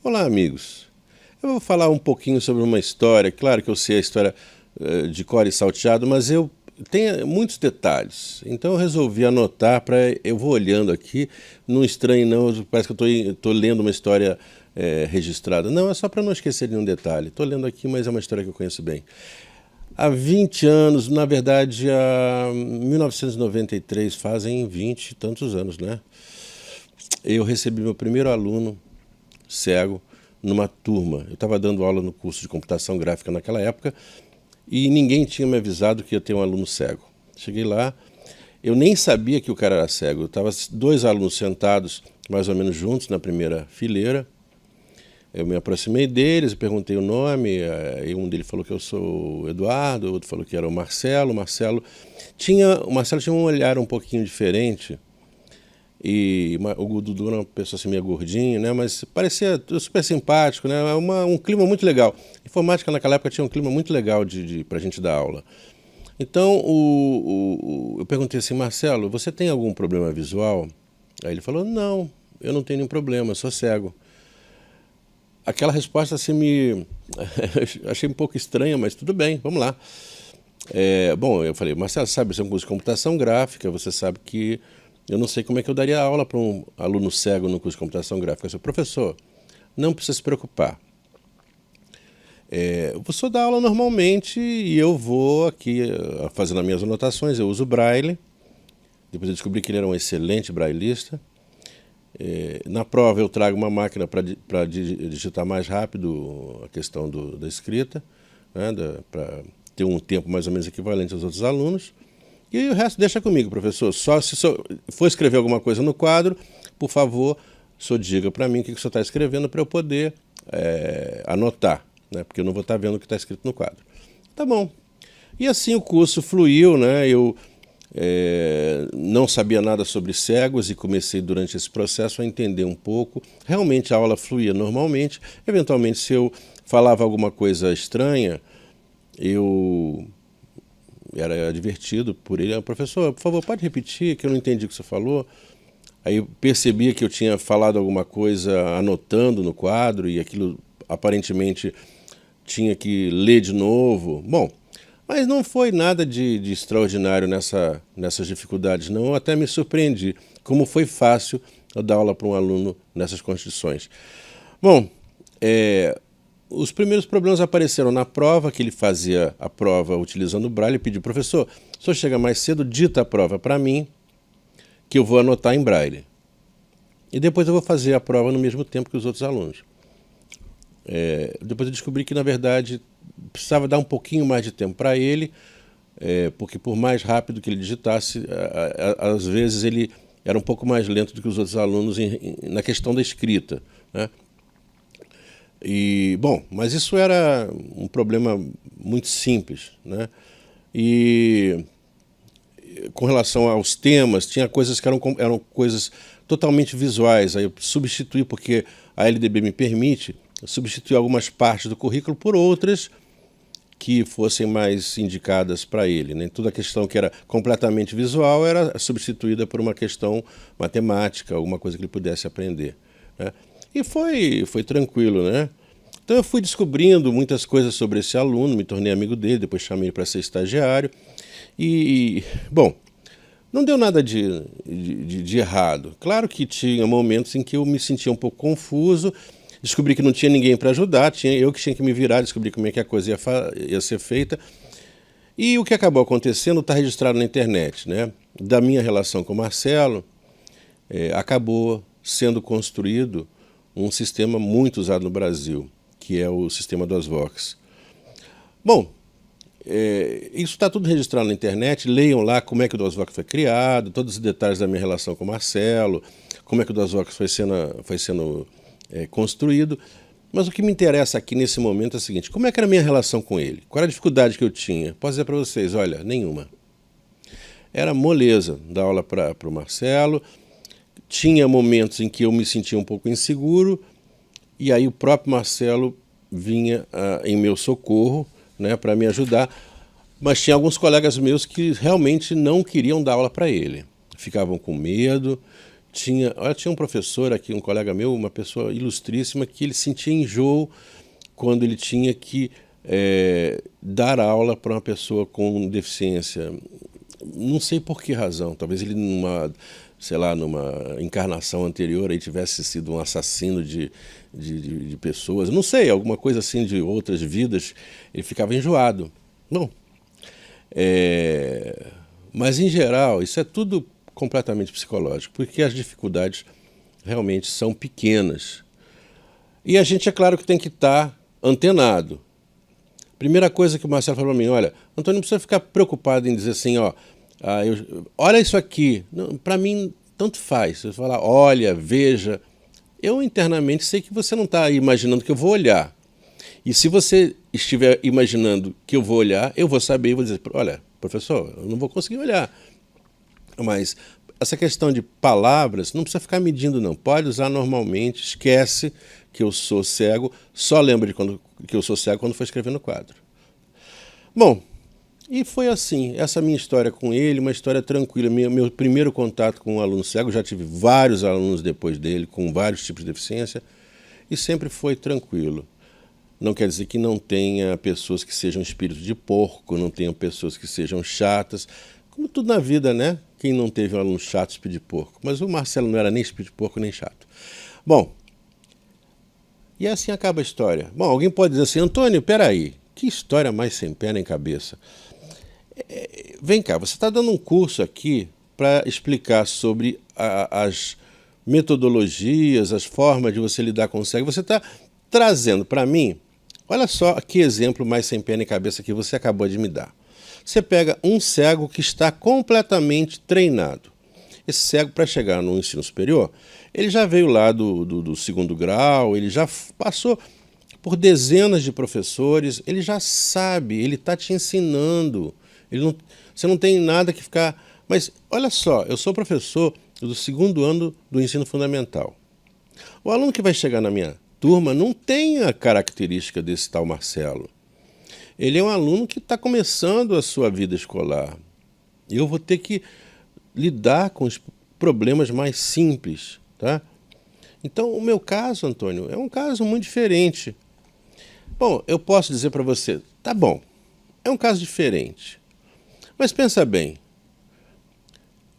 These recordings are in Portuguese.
Olá, amigos. Eu vou falar um pouquinho sobre uma história. Claro que eu sei a história de cor e salteado, mas eu tenho muitos detalhes. Então eu resolvi anotar para eu vou olhando aqui, não estranhe não, parece que eu estou lendo uma história registrada. Não, é só para não esquecer nenhum detalhe. Estou lendo aqui, mas é uma história que eu conheço bem. Há 20 anos, na verdade, há 1993, fazem 20 e tantos anos, né? Eu recebi meu primeiro aluno cego numa turma. Eu estava dando aula no curso de computação gráfica naquela época e ninguém tinha me avisado que ia ter um aluno cego. Cheguei lá, eu nem sabia que o cara era cego. Eu estava dois alunos sentados mais ou menos juntos na primeira fileira. Eu me aproximei deles, perguntei o nome, e um deles falou que eu sou o Eduardo, o outro falou que era o Marcelo. O Marcelo tinha um olhar um pouquinho diferente. E o Dudu era uma pessoa assim meio gordinho, né? Mas parecia super simpático, né? Um clima muito legal. Informática naquela época tinha um clima muito legal para a gente dar aula. Então eu perguntei assim, Marcelo, você tem algum problema visual? Aí ele falou, não, eu não tenho nenhum problema, eu sou cego. Aquela resposta assim me achei um pouco estranha, mas tudo bem, vamos lá. Bom, eu falei, Marcelo, sabe, você é um curso de computação gráfica, você sabe que eu não sei como é que eu daria aula para um aluno cego no curso de computação gráfica. Eu disse, professor, não precisa se preocupar. Eu vou dar aula normalmente e eu vou aqui fazendo as minhas anotações, eu uso o Braille. Depois eu descobri que ele era um excelente braillista. Na prova eu trago uma máquina para digitar mais rápido a questão da escrita, né, para ter um tempo mais ou menos equivalente aos outros alunos. E o resto deixa comigo, professor. Só se o senhor for escrever alguma coisa no quadro, por favor, o senhor diga para mim o que o senhor está escrevendo para eu poder anotar, né? Porque eu não vou estar vendo o que está escrito no quadro. Tá bom. E assim o curso fluiu, né? Eu não sabia nada sobre cegos e comecei durante esse processo a entender um pouco. Realmente a aula fluía normalmente. Eventualmente, se eu falava alguma coisa estranha, eu era advertido por ele, professor, por favor, pode repetir, que eu não entendi o que você falou. Aí eu percebia que eu tinha falado alguma coisa anotando no quadro e aquilo aparentemente tinha que ler de novo. Bom, mas não foi nada de extraordinário nessas dificuldades, não. Eu até me surpreendi como foi fácil eu dar aula para um aluno nessas condições. Bom, os primeiros problemas apareceram na prova, que ele fazia a prova utilizando o Braille. Ele pediu, professor, se o senhor chega mais cedo, dita a prova para mim, que eu vou anotar em Braille. E depois eu vou fazer a prova no mesmo tempo que os outros alunos. Depois eu descobri que, na verdade, precisava dar um pouquinho mais de tempo para ele, porque por mais rápido que ele digitasse, às vezes ele era um pouco mais lento do que os outros alunos na questão da escrita, né? Mas isso era um problema muito simples, né? E com relação aos temas, tinha coisas que eram coisas totalmente visuais. Aí eu substituí, porque a LDB me permite, substituir algumas partes do currículo por outras que fossem mais indicadas para ele, né? Toda a questão que era completamente visual era substituída por uma questão matemática, alguma coisa que ele pudesse aprender, né? E foi tranquilo, né? Então eu fui descobrindo muitas coisas sobre esse aluno, me tornei amigo dele, depois chamei ele para ser estagiário. Bom, não deu nada de errado. Claro que tinha momentos em que eu me sentia um pouco confuso, descobri que não tinha ninguém para ajudar, eu que tinha que me virar, descobri como é que a coisa ia ser feita. E o que acabou acontecendo está registrado na internet, né? Da minha relação com o Marcelo, acabou sendo construído um sistema muito usado no Brasil, que é o sistema do Asvox. Bom, isso está tudo registrado na internet, leiam lá como é que o DOSVOX foi criado, todos os detalhes da minha relação com o Marcelo, como é que o DOSVOX foi sendo construído. Mas o que me interessa aqui nesse momento é o seguinte, como é que era a minha relação com ele? Qual era a dificuldade que eu tinha? Posso dizer para vocês, olha, nenhuma. Era moleza dar aula para o Marcelo, tinha momentos em que eu me sentia um pouco inseguro, e aí o próprio Marcelo vinha em meu socorro, né, para me ajudar, mas tinha alguns colegas meus que realmente não queriam dar aula para ele. Ficavam com medo, tinha um professor aqui, um colega meu, uma pessoa ilustríssima, que ele sentia enjoo quando ele tinha que dar aula para uma pessoa com deficiência. Não sei por que razão, talvez ele sei lá, numa encarnação anterior aí tivesse sido um assassino de pessoas, não sei, alguma coisa assim de outras vidas, ele ficava enjoado. Bom, mas em geral isso é tudo completamente psicológico, porque as dificuldades realmente são pequenas. E a gente, é claro que tem que estar antenado. Primeira coisa que o Marcelo falou para mim, olha, Antônio, não precisa ficar preocupado em dizer assim, ó, olha isso aqui. Para mim, tanto faz. Você fala, olha, veja. Eu internamente sei que você não está imaginando que eu vou olhar. E se você estiver imaginando que eu vou olhar, eu vou saber e vou dizer, olha, professor, eu não vou conseguir olhar. Mas essa questão de palavras não precisa ficar medindo, não. Pode usar normalmente, esquece que eu sou cego, só lembra que eu sou cego quando for escrever no quadro. Bom, e foi assim, essa minha história com ele, uma história tranquila. Meu primeiro contato com um aluno cego, já tive vários alunos depois dele, com vários tipos de deficiência, e sempre foi tranquilo. Não quer dizer que não tenha pessoas que sejam espíritos de porco, não tenha pessoas que sejam chatas, como tudo na vida, né? Quem não teve um aluno chato, espírito de porco? Mas o Marcelo não era nem espírito de porco, nem chato. Bom, e assim acaba a história. Bom, alguém pode dizer assim, Antônio, peraí, que história mais sem pé nem cabeça. Vem cá, você está dando um curso aqui para explicar sobre as metodologias, as formas de você lidar com o cego. Você está trazendo para mim, olha só que exemplo mais sem pé nem cabeça que você acabou de me dar. Você pega um cego que está completamente treinado. Esse cego, para chegar no ensino superior, ele já veio lá do segundo grau, ele já passou por dezenas de professores, ele já sabe, ele está te ensinando. Você não tem nada que ficar... Mas olha só, eu sou professor do segundo ano do ensino fundamental. O aluno que vai chegar na minha turma não tem a característica desse tal Marcelo. Ele é um aluno que está começando a sua vida escolar. E eu vou ter que lidar com os problemas mais simples, tá? Então, o meu caso, Antônio, é um caso muito diferente. Bom, eu posso dizer para você, tá bom, é um caso diferente. Mas pensa bem,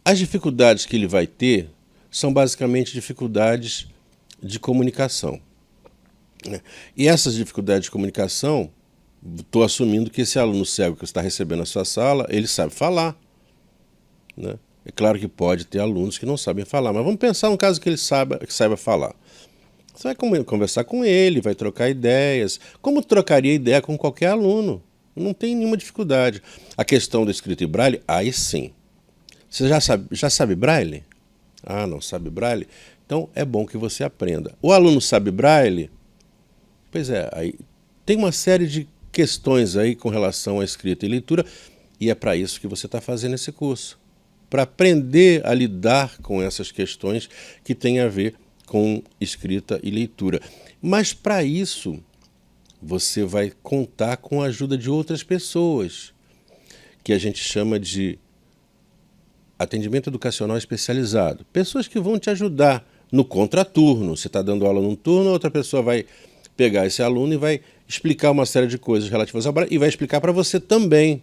as dificuldades que ele vai ter são basicamente dificuldades de comunicação. E essas dificuldades de comunicação, estou assumindo que esse aluno cego que está recebendo a sua sala, ele sabe falar, né? É claro que pode ter alunos que não sabem falar, mas vamos pensar num caso que ele saiba falar. Você vai conversar com ele, vai trocar ideias, como trocaria ideia com qualquer aluno. Não tem nenhuma dificuldade. A questão do escrito em braille, aí sim. Você já sabe braille? Ah, não sabe braille? Então é bom que você aprenda. O aluno sabe braille? Pois é, aí tem uma série de questões aí com relação à escrita e leitura, e é para isso que você está fazendo esse curso. Para aprender a lidar com essas questões que têm a ver com escrita e leitura. Mas para isso, você vai contar com a ajuda de outras pessoas, que a gente chama de atendimento educacional especializado. Pessoas que vão te ajudar no contraturno. Você está dando aula num turno, outra pessoa vai pegar esse aluno e vai explicar uma série de coisas relativas ao braille e vai explicar para você também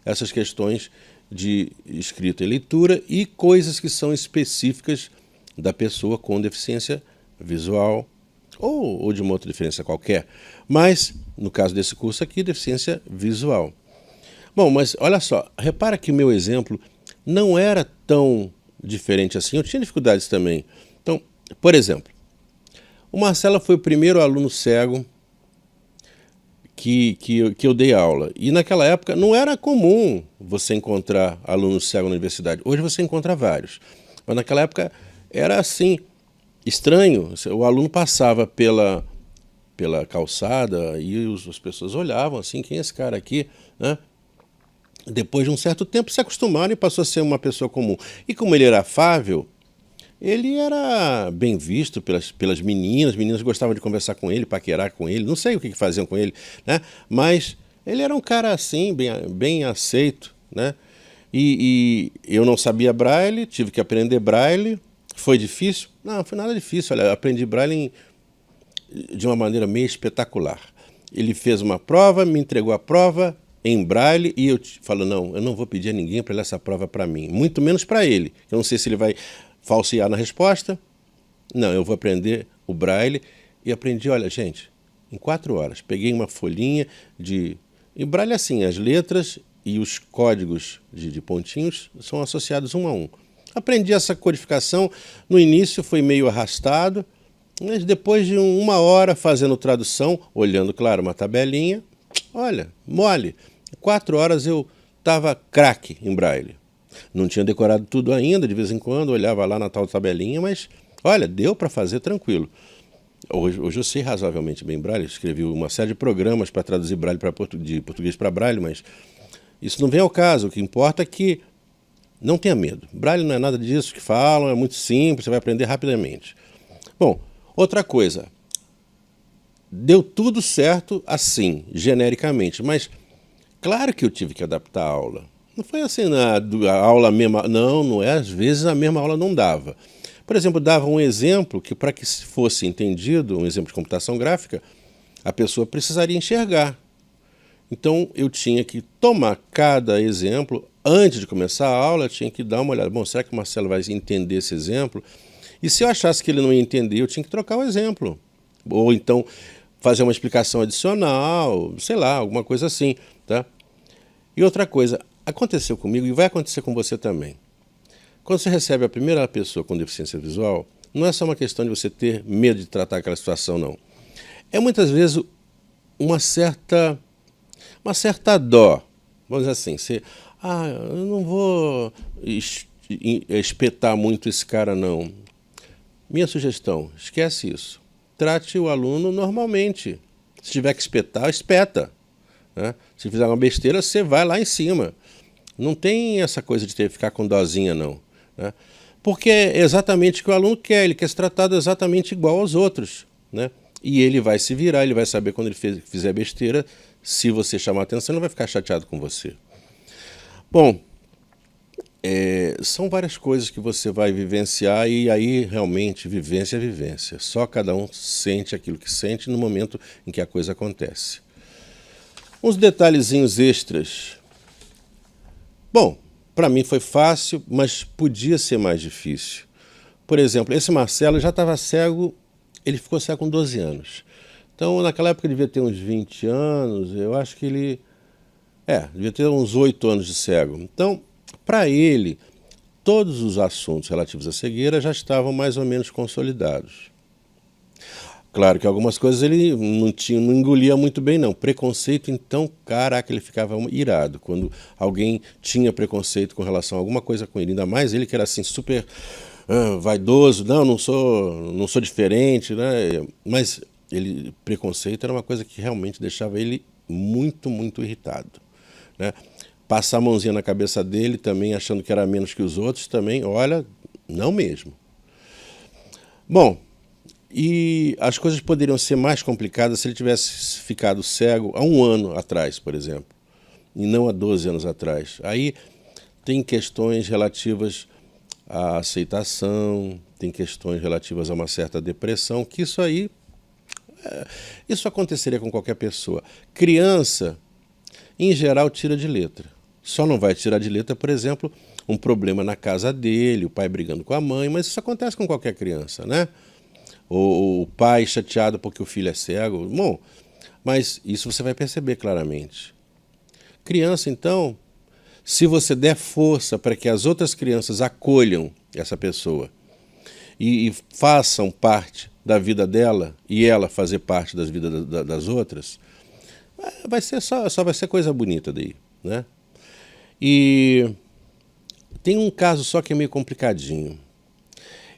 essas questões de escrita e leitura e coisas que são específicas da pessoa com deficiência visual ou de uma outra deficiência qualquer. Mas, no caso desse curso aqui, deficiência visual. Bom, mas olha só, repara que o meu exemplo não era tão diferente assim. Eu tinha dificuldades também. Então, por exemplo, o Marcelo foi o primeiro aluno cego que eu dei aula. E naquela época não era comum você encontrar alunos cegos na universidade. Hoje você encontra vários. Mas naquela época era assim, estranho. O aluno passava pela calçada e as pessoas olhavam assim, quem é esse cara aqui, né? Depois de um certo tempo se acostumaram e passou a ser uma pessoa comum. E como ele era afável, ele era bem visto pelas meninas. As meninas gostavam de conversar com ele, paquerar com ele, não sei o que faziam com ele, né? Mas ele era um cara assim, bem aceito, né? E eu não sabia braille, tive que aprender braille. Foi difícil? Não foi nada difícil. Olha, eu aprendi Braille de uma maneira meio espetacular. Ele fez uma prova, me entregou a prova em Braille e eu falo, não, eu não vou pedir a ninguém para ler essa prova para mim, muito menos para ele. Eu não sei se ele vai falsear na resposta. Não, eu vou aprender o Braille e aprendi, olha, gente, em 4 horas. Peguei uma folhinha de... Em Braille, assim, as letras e os códigos de pontinhos são associados um a um. Aprendi essa codificação. No início foi meio arrastado, mas depois de 1 hora fazendo tradução, olhando, claro, uma tabelinha, olha, mole. Em 4 horas eu estava craque em Braille. Não tinha decorado tudo ainda, de vez em quando olhava lá na tal tabelinha, mas, olha, deu para fazer tranquilo. Hoje eu sei razoavelmente bem Braille, escrevi uma série de programas para traduzir Braille de português para Braille, mas isso não vem ao caso. O que importa é que não tenha medo. Braille não é nada disso que falam, é muito simples, você vai aprender rapidamente. Bom, outra coisa, deu tudo certo assim, genericamente, mas claro que eu tive que adaptar a aula. Não foi assim, a aula mesma, não é, às vezes a mesma aula não dava. Por exemplo, dava um exemplo que, para que fosse entendido, um exemplo de computação gráfica, a pessoa precisaria enxergar. Então, eu tinha que tomar cada exemplo, antes de começar a aula, eu tinha que dar uma olhada. Bom, será que o Marcelo vai entender esse exemplo? E se eu achasse que ele não ia entender, eu tinha que trocar o exemplo. Ou então, fazer uma explicação adicional, sei lá, alguma coisa assim, tá? E outra coisa, aconteceu comigo e vai acontecer com você também. Quando você recebe a primeira pessoa com deficiência visual, não é só uma questão de você ter medo de tratar aquela situação, não. É muitas vezes uma certa dó. Vamos dizer assim, eu não vou espetar muito esse cara, não. Minha sugestão, esquece isso. Trate o aluno normalmente. Se tiver que espetar, espeta. Né? Se fizer uma besteira, você vai lá em cima. Não tem essa coisa de ter que ficar com dozinha, não. Né? Porque é exatamente o que o aluno quer, ele quer ser tratado exatamente igual aos outros. Né? E ele vai se virar, ele vai saber quando ele fizer besteira, se você chamar a atenção, ele não vai ficar chateado com você. Bom, são várias coisas que você vai vivenciar e aí realmente vivência é vivência. Só cada um sente aquilo que sente no momento em que a coisa acontece. Uns detalhezinhos extras. Bom, para mim foi fácil, mas podia ser mais difícil. Por exemplo, esse Marcelo já estava cego, ele ficou cego com 12 anos. Então, naquela época ele devia ter uns 20 anos, eu acho que ele... devia ter uns 8 anos de cego. Então, para ele, todos os assuntos relativos à cegueira já estavam mais ou menos consolidados. Claro que algumas coisas ele não engolia muito bem, não. Preconceito, então, caraca, ele ficava irado quando alguém tinha preconceito com relação a alguma coisa com ele. Ainda mais ele que era assim super vaidoso, não sou diferente, né? Mas preconceito era uma coisa que realmente deixava ele muito, muito irritado. Né? Passar a mãozinha na cabeça dele também, achando que era menos que os outros, também, olha, não mesmo. Bom, e as coisas poderiam ser mais complicadas se ele tivesse ficado cego há 1 ano atrás, por exemplo, e não há 12 anos atrás. Aí tem questões relativas à aceitação, tem questões relativas a uma certa depressão, que isso aconteceria com qualquer pessoa. Criança, em geral, tira de letra. Só não vai tirar de letra, por exemplo, um problema na casa dele, o pai brigando com a mãe, mas isso acontece com qualquer criança, né? Ou o pai chateado porque o filho é cego. Bom, mas isso você vai perceber claramente. Criança, então, se você der força para que as outras crianças acolham essa pessoa e façam parte da vida dela e ela fazer parte das vidas das outras, só vai ser coisa bonita daí, né? E tem um caso só que é meio complicadinho.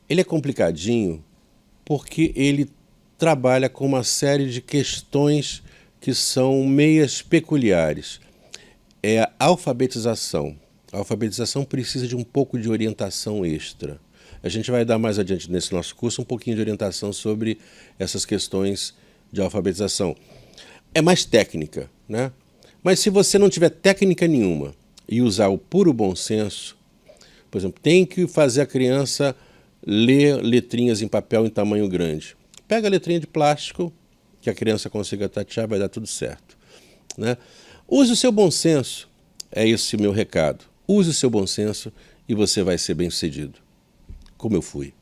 Ele é complicadinho porque ele trabalha com uma série de questões que são meias peculiares. É a alfabetização. A alfabetização precisa de um pouco de orientação extra. A gente vai dar mais adiante nesse nosso curso um pouquinho de orientação sobre essas questões de alfabetização. É mais técnica, né? Mas se você não tiver técnica nenhuma e usar o puro bom senso, por exemplo, tem que fazer a criança ler letrinhas em papel em tamanho grande. Pega a letrinha de plástico, que a criança consiga tatear, vai dar tudo certo, né? Use o seu bom senso, é esse o meu recado. Use o seu bom senso e você vai ser bem-sucedido, como eu fui.